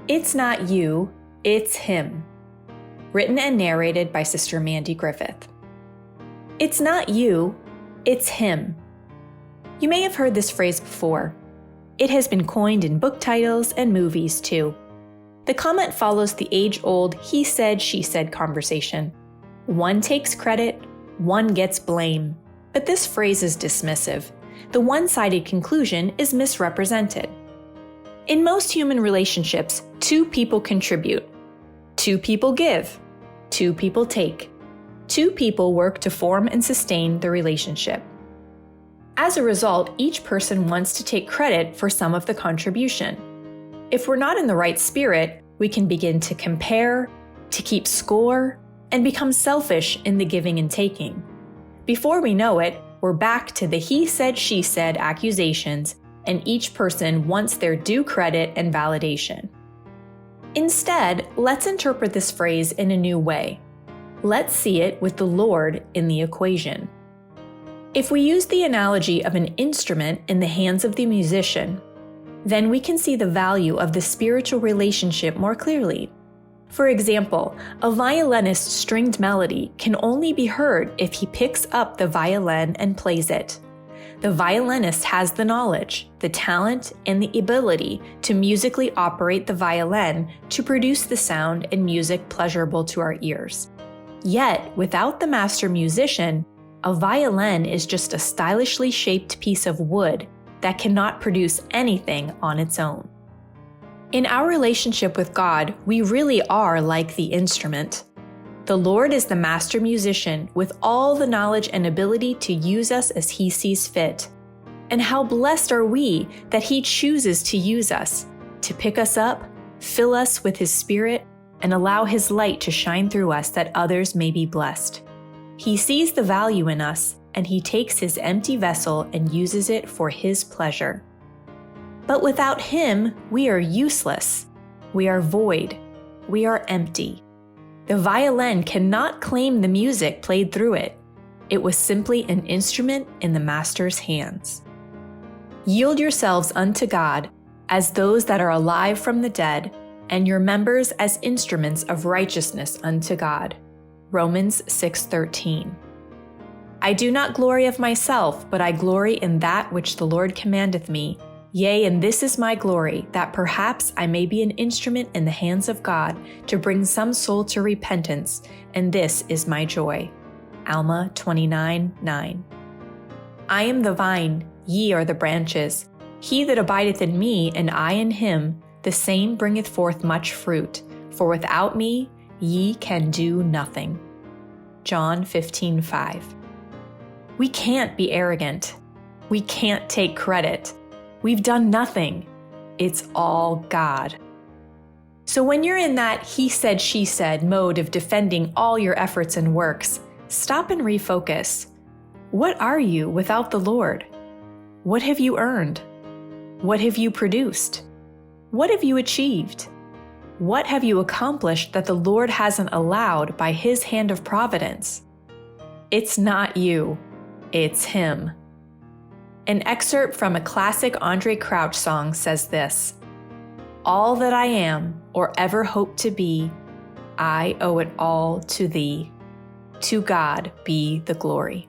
It's not you, it's him. Written and narrated by Sister Mandy Griffith. It's not you, it's him. You may have heard this phrase before. It has been coined in book titles and movies too. The comment follows the age-old he said, she said conversation. One takes credit, one gets blame. But this phrase is dismissive. The one-sided conclusion is misrepresented. In most human relationships, two people contribute. Two people give. Two people take. Two people work to form and sustain the relationship. As a result, each person wants to take credit for some of the contribution. If we're not in the right spirit, we can begin to compare, to keep score, and become selfish in the giving and taking. Before we know it, we're back to the he said, she said accusations, and each person wants their due credit and validation. Instead, let's interpret this phrase in a new way. Let's see it with the Lord in the equation. If we use the analogy of an instrument in the hands of the musician, then we can see the value of the spiritual relationship more clearly. For example, a violinist's stringed melody can only be heard if he picks up the violin and plays it. The violinist has the knowledge, the talent, and the ability to musically operate the violin to produce the sound and music pleasurable to our ears. Yet, without the master musician, a violin is just a stylishly shaped piece of wood that cannot produce anything on its own. In our relationship with God, we really are like the instrument. The Lord is the master musician with all the knowledge and ability to use us as He sees fit. And how blessed are we that He chooses to use us, to pick us up, fill us with His Spirit, and allow His light to shine through us that others may be blessed. He sees the value in us, and He takes His empty vessel and uses it for His pleasure. But without Him, we are useless. We are void. We are empty. The violin cannot claim the music played through it. It was simply an instrument in the Master's hands. Yield yourselves unto God as those that are alive from the dead, and your members as instruments of righteousness unto God. Romans 6:13. I do not glory of myself, but I glory in that which the Lord commandeth me. Yea, and this is my glory, that perhaps I may be an instrument in the hands of God to bring some soul to repentance, and this is my joy. Alma 29:9. I am the vine, ye are the branches. He that abideth in me, and I in him, the same bringeth forth much fruit, for without me ye can do nothing. John 15:5. We can't be arrogant. We can't take credit. We've done nothing. It's all God. So when you're in that he said, she said mode of defending all your efforts and works, stop and refocus. What are you without the Lord? What have you earned? What have you produced? What have you achieved? What have you accomplished that the Lord hasn't allowed by His hand of providence? It's not you, it's Him. An excerpt from a classic Andre Crouch song says this: all that I am or ever hope to be, I owe it all to Thee. To God be the glory.